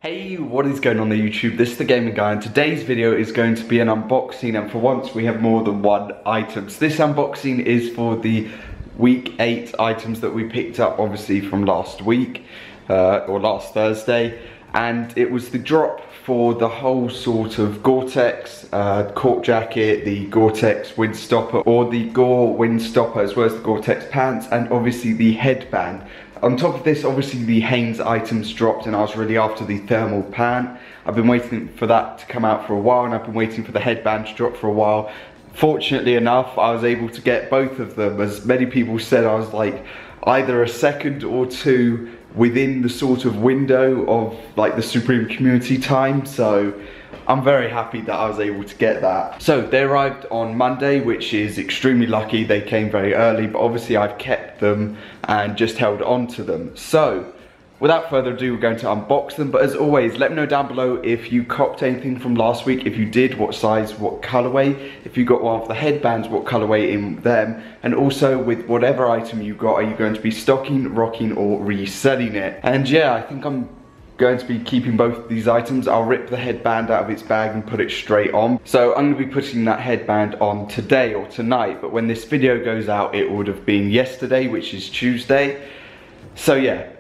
Hey, what is going on there YouTube? This is the Gaming Guy and today's video is going to be an unboxing, and for once we have more than one item. So this unboxing is for the week 8 items that we picked up obviously from last week or last Thursday, and it was the drop for the whole sort of Gore-Tex cork jacket, the Gore-Tex windstopper or the Gore windstopper, as well as the Gore-Tex pants, and obviously the headband. On top of this, obviously the Hanes items dropped and I was really after the thermal pant. I've been waiting for that to come out for a while, and I've been waiting for the headband to drop for a while. Fortunately enough, I was able to get both of them. As many people said, I was like either a second or two within the sort of window of like the Supreme community time, so I'm very happy that I was able to get that. So they arrived on Monday, which is extremely lucky. They came very early, but obviously I've kept them and just held on to them. So without further ado, we're going to unbox them. But as always, let me know down below if you copped anything from last week. If you did, what size, what colorway. If you got one of the headbands, what colorway in them. And also with whatever item you got, are you going to be stocking, rocking, or reselling it? And yeah, I think I'm going to be keeping both of these items. I'll rip the headband out of its bag and put it straight on. So I'm going to be putting that headband on today or tonight, but when this video goes out it would have been yesterday, which is Tuesday. So yeah,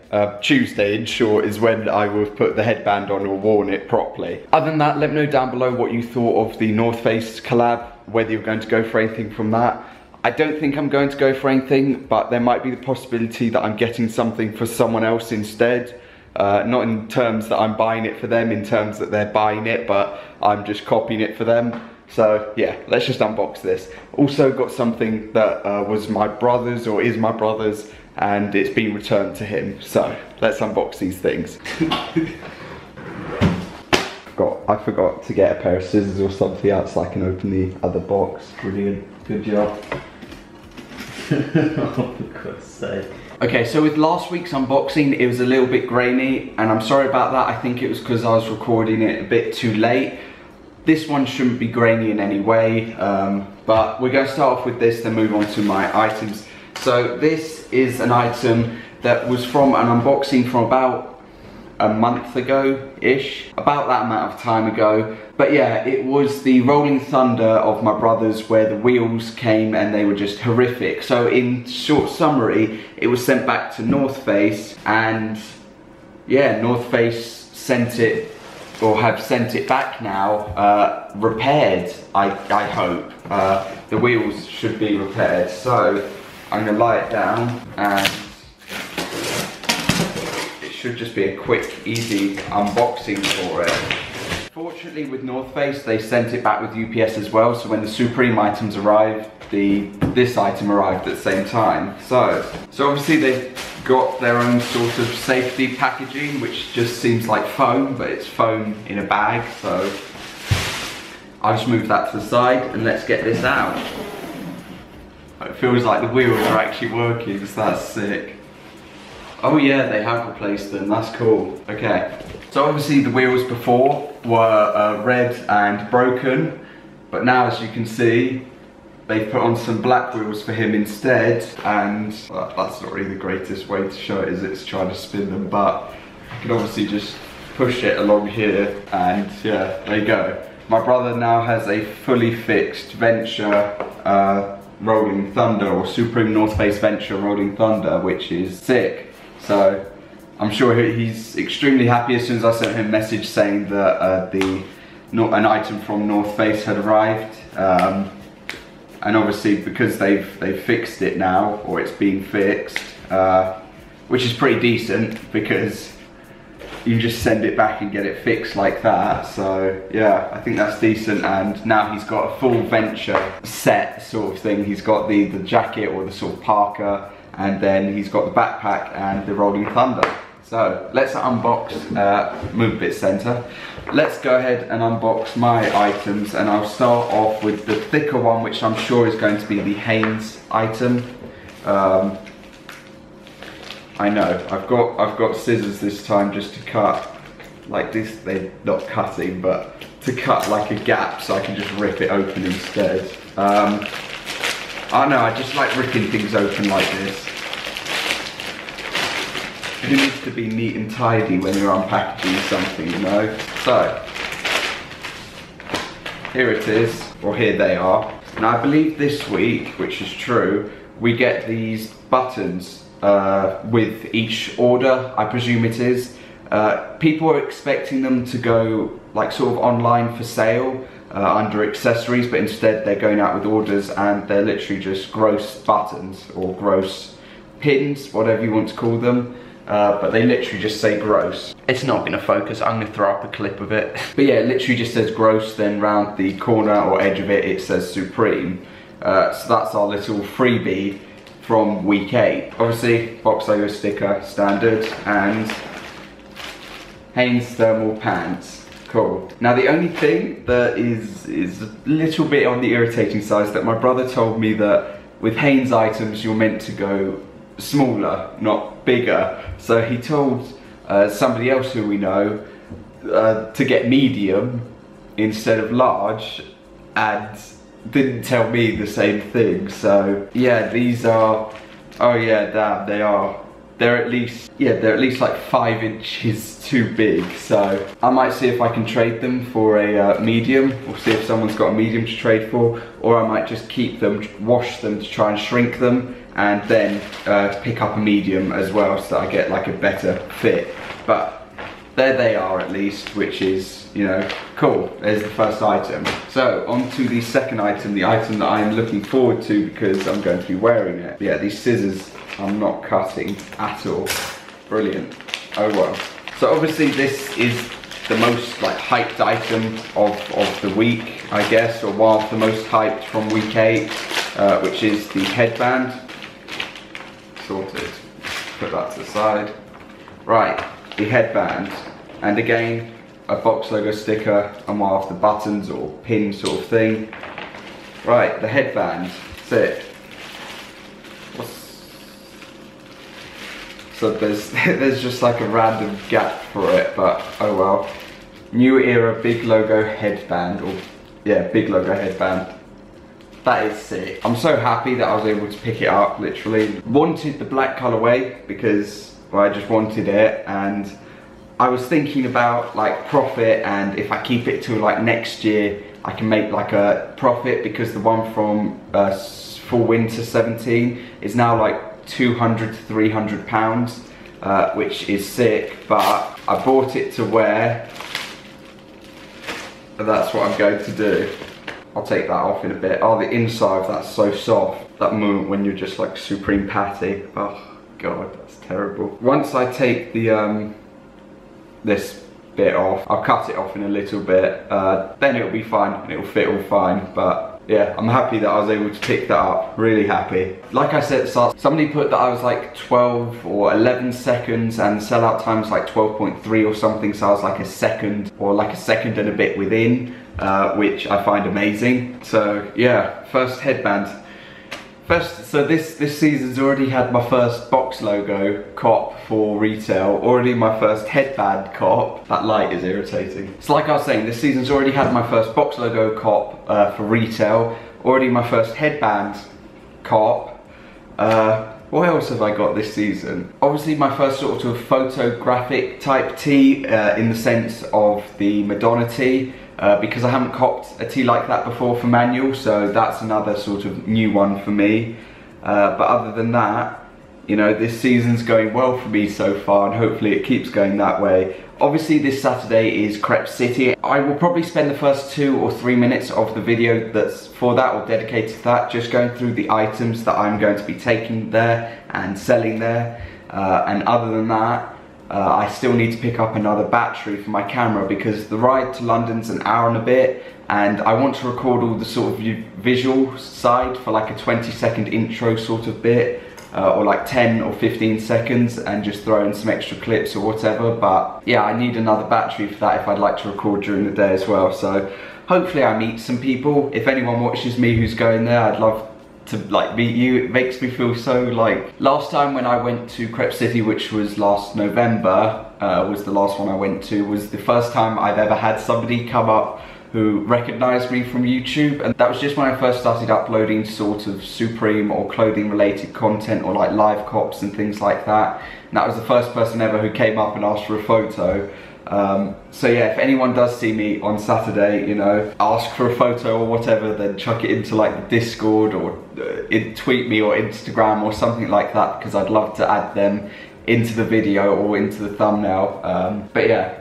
Tuesday in short is when I will have put the headband on or worn it properly. Other than that, let me know down below what you thought of the North Face collab, whether you're going to go for anything from that. I don't think I'm going to go for anything, but there might be the possibility that I'm getting something for someone else instead. Not in terms that I'm buying it for them, in terms that they're buying it, but I'm just copying it for them. So yeah, let's just unbox this. Also got something that was my brother's, or is my brother's, and it's been returned to him. So let's unbox these things. I forgot to get a pair of scissors or something else so I can open the other box. Brilliant, good job. Oh, for God's sake. Okay, so with last week's unboxing, it was a little bit grainy, and I'm sorry about that. I think it was because I was recording it a bit too late. This one shouldn't be grainy in any way, but we're going to start off with this, then move on to my items. So this is an item that was from an unboxing from about a month ago-ish, about that amount of time ago. But yeah, it was the Rolling Thunder of my brother's, where the wheels came and they were just horrific. So in short summary, it was sent back to North Face, and yeah, North Face sent it, or have sent it back now, repaired, I hope. The wheels should be repaired. So I'm gonna lie it down, and should just be a quick, easy unboxing for it. Fortunately with North Face, they sent it back with UPS as well, so when the Supreme items arrived, this item arrived at the same time. So obviously they've got their own sort of safety packaging, which just seems like foam, but it's foam in a bag, so I'll just move that to the side and let's get this out. It feels like the wheels are actually working, so that's sick. Oh yeah, they have replaced them, that's cool. Okay, so obviously the wheels before were red and broken, but now as you can see, they've put on some black wheels for him instead, and that's not really the greatest way to show it, is it, to try to spin them, but you can obviously just push it along here, and yeah, there you go. My brother now has a fully fixed Venture Rolling Thunder, or Supreme North Face Venture Rolling Thunder, which is sick. So I'm sure he's extremely happy. As soon as I sent him a message saying that an item from North Face had arrived, and obviously because they've fixed it now, or it's been fixed, which is pretty decent because you just send it back and get it fixed like that. So yeah, I think that's decent. And now he's got a full Venture set sort of thing. He's got the jacket, or the sort of parka, and then he's got the backpack and the Rolling Thunder. So let's unbox, move a bit center. Let's go ahead and unbox my items, and I'll start off with the thicker one, which I'm sure is going to be the Hanes item. I know, I've got scissors this time just to cut like this. They're not cutting, but to cut like a gap so I can just rip it open instead. I don't know, I just like ripping things open like this. who needs to be neat and tidy when you're unpackaging something, you know? So, here it is, or here they are. Now I believe this week, which is true, we get these buttons with each order, I presume it is. People are expecting them to go like sort of online for sale under accessories, but instead they're going out with orders and they're literally just gross buttons or gross pins, whatever you want to call them. But they literally just say gross. It's not gonna focus, I'm gonna throw up a clip of it. But yeah, it literally just says gross, then round the corner or edge of it, it says Supreme. So that's our little freebie from week 8. Obviously, box logo sticker, standard, and Hanes thermal pants. Cool. Now the only thing that is a little bit on the irritating side is that my brother told me that with Hanes items you're meant to go smaller, not bigger. So he told somebody else who we know to get medium instead of large, and didn't tell me the same thing. So yeah, these are, oh yeah, damn, they're at least like 5 inches too big. So I might see if I can trade them for a medium, or see if someone's got a medium to trade for, or I might just keep them, wash them to try and shrink them, and then pick up a medium as well, so that I get like a better fit. But there they are at least, which is, you know, cool. There's the first item. So on to the second item, the item that I'm looking forward to because I'm going to be wearing it. Yeah, these scissors I'm not cutting at all. Brilliant. Oh well. So obviously this is the most like hyped item of the week, I guess, or one of the most hyped from week 8, which is the headband. Sorted. Put that to the side. Right, the headband. And again, a box logo sticker and one of the buttons or pin sort of thing. Right, the headband. That's it. So there's just like a random gap for it, but oh well. New era big logo headband, or yeah, big logo headband. That is sick. I'm so happy that I was able to pick it up, literally. Wanted the black colorway because, well, I just wanted it, and I was thinking about like profit, and if I keep it till like next year, I can make like a profit, because the one from fall winter 17 is now like 200 to 300 pounds, which is sick, but I bought it to wear, and that's what I'm going to do. I'll take that off in a bit. Oh, the inside, that's so soft. That moment when you're just like supreme patty. Oh god, that's terrible. Once I take the this bit off, I'll cut it off in a little bit, then it'll be fine and it'll fit all fine. But yeah, I'm happy that I was able to pick that up, really happy. Like I said at the start, somebody put that I was like 12 or 11 seconds and sellout time was like 12.3 or something, so I was like a second or like a second and a bit within, which I find amazing. So yeah, first headband. So this season's already had my first box logo cop for retail, already my first headband cop. That light is irritating. So like I was saying, this season's already had my first box logo cop for retail, already my first headband cop. What else have I got this season? Obviously my first sort of photographic type tee, in the sense of the Madonna tee. Because I haven't copped a tee like that before for manual, so that's another sort of new one for me. But other than that, you know, this season's going well for me so far, and hopefully it keeps going that way. Obviously this Saturday is Crep City. I will probably spend the first 2 or 3 minutes of the video that's for that, or dedicated to that, just going through the items that I'm going to be taking there and selling there. And other than that, I still need to pick up another battery for my camera, because the ride to London's an hour and a bit, and I want to record all the sort of visual side for like a 20-second intro sort of bit, or like 10 or 15 seconds, and just throw in some extra clips or whatever. But yeah, I need another battery for that if I'd like to record during the day as well. So hopefully I meet some people. If anyone watches me who's going there, I'd love to like meet you. It makes me feel so like, last time when I went to Crep City, which was last November, was the last one I went to, was the first time I've ever had somebody come up who recognized me from YouTube, and that was just when I first started uploading sort of Supreme or clothing related content, or like live cops and things like that. And that was the first person ever who came up and asked for a photo. So yeah, if anyone does see me on Saturday, you know, ask for a photo or whatever, then chuck it into like the Discord, or tweet me or Instagram or something like that, because I'd love to add them into the video or into the thumbnail. But yeah,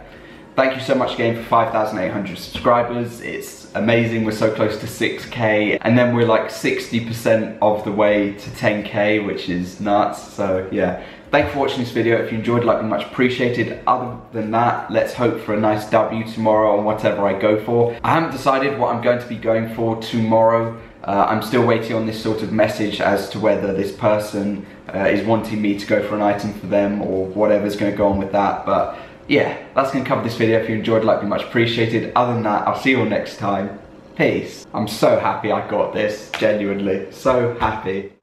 thank you so much again for 5,800 subscribers. It's amazing, we're so close to 6K, and then we're like 60% of the way to 10K, which is nuts. So yeah, thank you for watching this video. If you enjoyed, like, much appreciated. Other than that, let's hope for a nice W tomorrow on whatever I go for. I haven't decided what I'm going to be going for tomorrow. I'm still waiting on this sort of message as to whether this person is wanting me to go for an item for them, or whatever's going to go on with that. But yeah, that's going to cover this video. If you enjoyed, like, much appreciated. Other than that, I'll see you all next time. Peace. I'm so happy I got this, genuinely. So happy.